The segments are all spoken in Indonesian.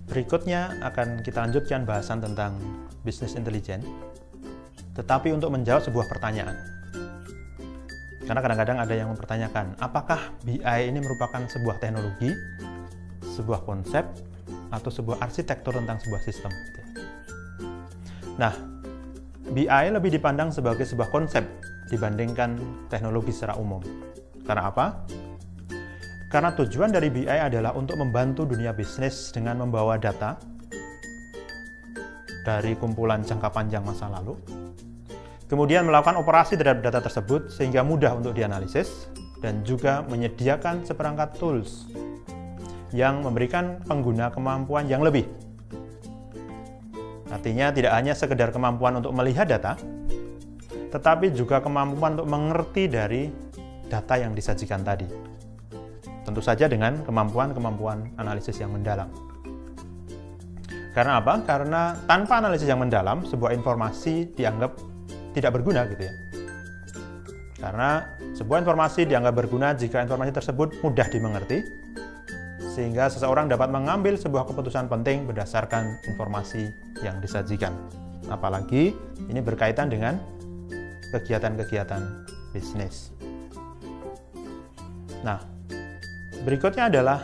Berikutnya akan kita lanjutkan bahasan tentang business intelligence, tetapi untuk menjawab sebuah pertanyaan. Karena kadang-kadang ada yang mempertanyakan, apakah BI ini merupakan sebuah teknologi, sebuah konsep, atau sebuah arsitektur tentang sebuah sistem. Nah, BI lebih dipandang sebagai sebuah konsep dibandingkan teknologi secara umum. Karena apa? Karena tujuan dari BI adalah untuk membantu dunia bisnis dengan membawa data dari kumpulan jangka panjang masa lalu, kemudian melakukan operasi terhadap data tersebut sehingga mudah untuk dianalisis, dan juga menyediakan seperangkat tools yang memberikan pengguna kemampuan yang lebih. Artinya tidak hanya sekedar kemampuan untuk melihat data, tetapi juga kemampuan untuk mengerti dari data yang disajikan tadi. Tentu saja dengan kemampuan-kemampuan analisis yang mendalam. Karena apa? Karena tanpa analisis yang mendalam, sebuah informasi dianggap tidak berguna gitu ya. Karena sebuah informasi dianggap berguna jika informasi tersebut mudah dimengerti, sehingga seseorang dapat mengambil sebuah keputusan penting berdasarkan informasi yang disajikan. Apalagi ini berkaitan dengan kegiatan-kegiatan bisnis. Nah, berikutnya adalah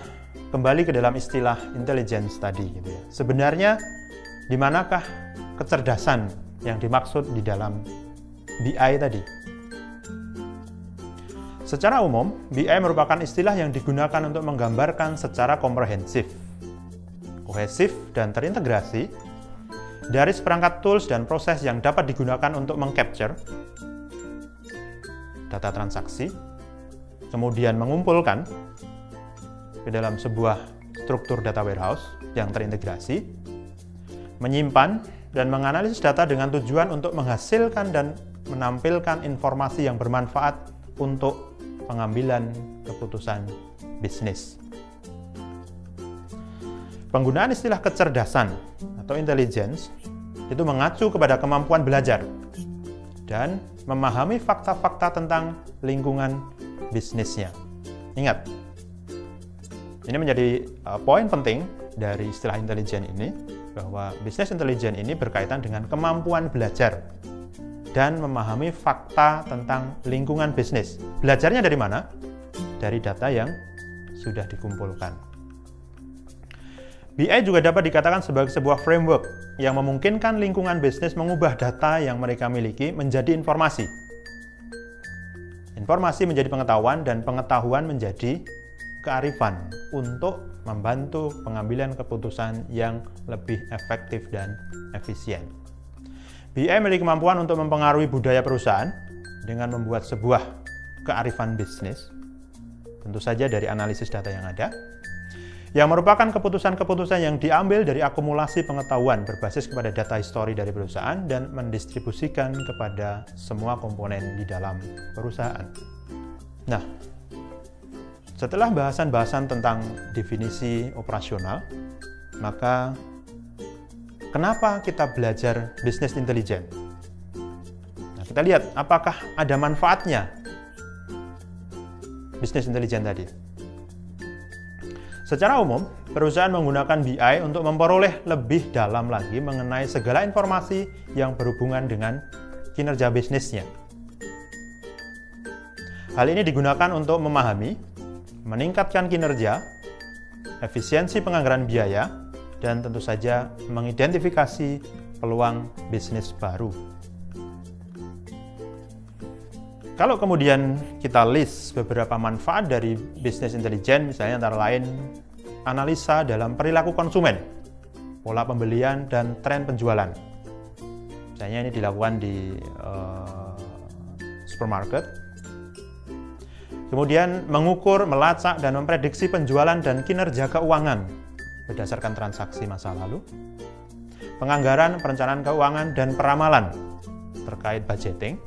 kembali ke dalam istilah intelligence tadi gitu ya. Sebenarnya di manakah kecerdasan yang dimaksud di dalam BI tadi? Secara umum, BI merupakan istilah yang digunakan untuk menggambarkan secara komprehensif, kohesif, dan terintegrasi dari seperangkat tools dan proses yang dapat digunakan untuk mengcapture data transaksi, kemudian mengumpulkan ke dalam sebuah struktur data warehouse yang terintegrasi, menyimpan dan menganalisis data dengan tujuan untuk menghasilkan dan menampilkan informasi yang bermanfaat untuk pengambilan keputusan bisnis. Penggunaan istilah kecerdasan atau intelligence itu mengacu kepada kemampuan belajar dan memahami fakta-fakta tentang lingkungan bisnisnya. Ingat, ini menjadi poin penting dari istilah intelijen ini, bahwa business intelligence ini berkaitan dengan kemampuan belajar dan memahami fakta tentang lingkungan bisnis. Belajarnya dari mana? Dari data yang sudah dikumpulkan. BI juga dapat dikatakan sebagai sebuah framework yang memungkinkan lingkungan bisnis mengubah data yang mereka miliki menjadi informasi. Informasi menjadi pengetahuan dan pengetahuan menjadi kearifan untuk membantu pengambilan keputusan yang lebih efektif dan efisien. BI memiliki kemampuan untuk mempengaruhi budaya perusahaan dengan membuat sebuah kearifan bisnis, tentu saja dari analisis data yang ada, yang merupakan keputusan-keputusan yang diambil dari akumulasi pengetahuan berbasis kepada data histori dari perusahaan dan mendistribusikan kepada semua komponen di dalam perusahaan. Nah, setelah bahasan-bahasan tentang definisi operasional, maka kenapa kita belajar business intelligence? Nah, kita lihat apakah ada manfaatnya business intelligence tadi. Secara umum, perusahaan menggunakan BI untuk memperoleh lebih dalam lagi mengenai segala informasi yang berhubungan dengan kinerja bisnisnya. Hal ini digunakan untuk memahami, meningkatkan kinerja, efisiensi penganggaran biaya, dan tentu saja mengidentifikasi peluang bisnis baru. Kalau kemudian kita list beberapa manfaat dari business intelligence, misalnya antara lain analisa dalam perilaku konsumen, pola pembelian, dan tren penjualan. Misalnya ini dilakukan di supermarket. Kemudian mengukur, melacak, dan memprediksi penjualan dan kinerja keuangan berdasarkan transaksi masa lalu. Penganggaran, perencanaan keuangan, dan peramalan terkait budgeting.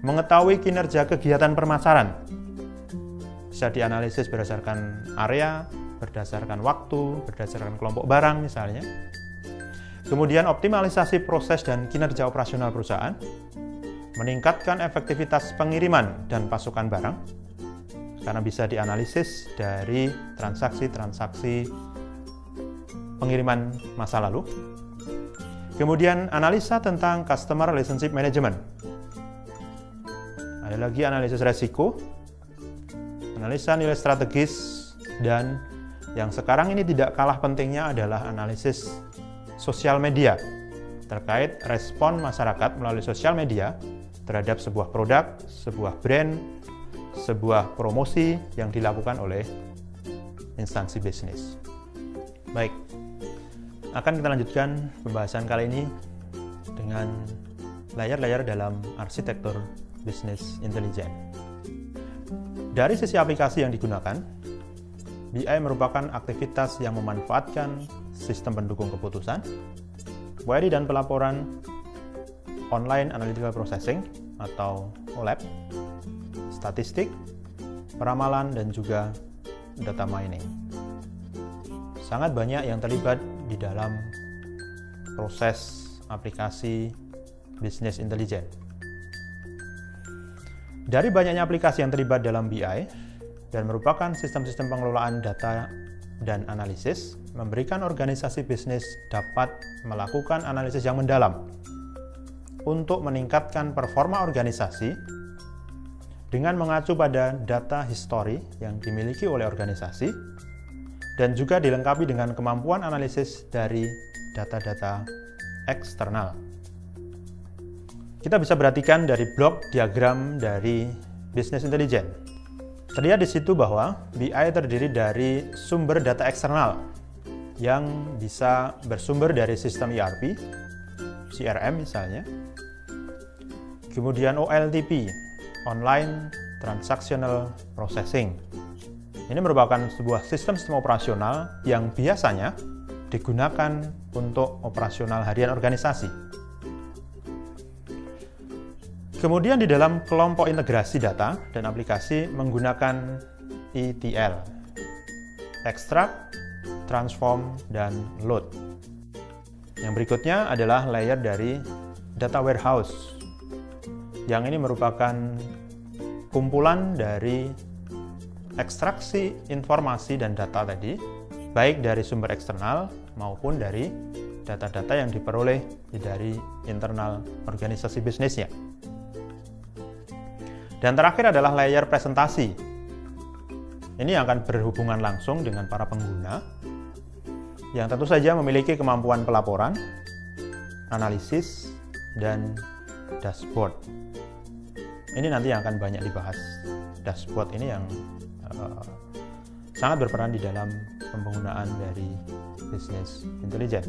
Mengetahui kinerja kegiatan permasaran, bisa dianalisis berdasarkan area, berdasarkan waktu, berdasarkan kelompok barang misalnya. Kemudian optimalisasi proses dan kinerja operasional perusahaan, meningkatkan efektivitas pengiriman dan pasokan barang, karena bisa dianalisis dari transaksi-transaksi pengiriman masa lalu. Kemudian analisa tentang customer relationship management. Ada lagi analisis resiko, analisa nilai strategis, dan yang sekarang ini tidak kalah pentingnya adalah analisis sosial media terkait respon masyarakat melalui sosial media terhadap sebuah produk, sebuah brand, sebuah promosi yang dilakukan oleh instansi bisnis. Baik, akan kita lanjutkan pembahasan kali ini dengan layer-layer dalam arsitektur bisnis intelijen. Dari sisi aplikasi yang digunakan, BI merupakan aktivitas yang memanfaatkan sistem pendukung keputusan, query dan pelaporan, online analytical processing atau OLAP, statistik, peramalan, dan juga data mining. Sangat banyak yang terlibat di dalam proses aplikasi bisnis intelijen. Dari banyaknya aplikasi yang terlibat dalam BI dan merupakan sistem-sistem pengelolaan data dan analisis, memberikan organisasi bisnis dapat melakukan analisis yang mendalam untuk meningkatkan performa organisasi dengan mengacu pada data histori yang dimiliki oleh organisasi dan juga dilengkapi dengan kemampuan analisis dari data-data eksternal. Kita bisa perhatikan dari blok diagram dari bisnis intelijen. Terlihat di situ bahwa BI terdiri dari sumber data eksternal yang bisa bersumber dari sistem ERP, CRM misalnya, kemudian OLTP, Online Transactional Processing. Ini merupakan sebuah sistem operasional yang biasanya digunakan untuk operasional harian organisasi. Kemudian di dalam kelompok integrasi data dan aplikasi menggunakan ETL, extract, transform, dan load. Yang berikutnya adalah layer dari data warehouse. Yang ini merupakan kumpulan dari ekstraksi informasi dan data tadi, baik dari sumber eksternal maupun dari data-data yang diperoleh dari internal organisasi bisnisnya. Dan terakhir adalah layer presentasi. Ini yang akan berhubungan langsung dengan para pengguna yang tentu saja memiliki kemampuan pelaporan, analisis, dan dashboard. Ini nanti yang akan banyak dibahas. Dashboard ini yang sangat berperan di dalam penggunaan dari bisnis intelijen.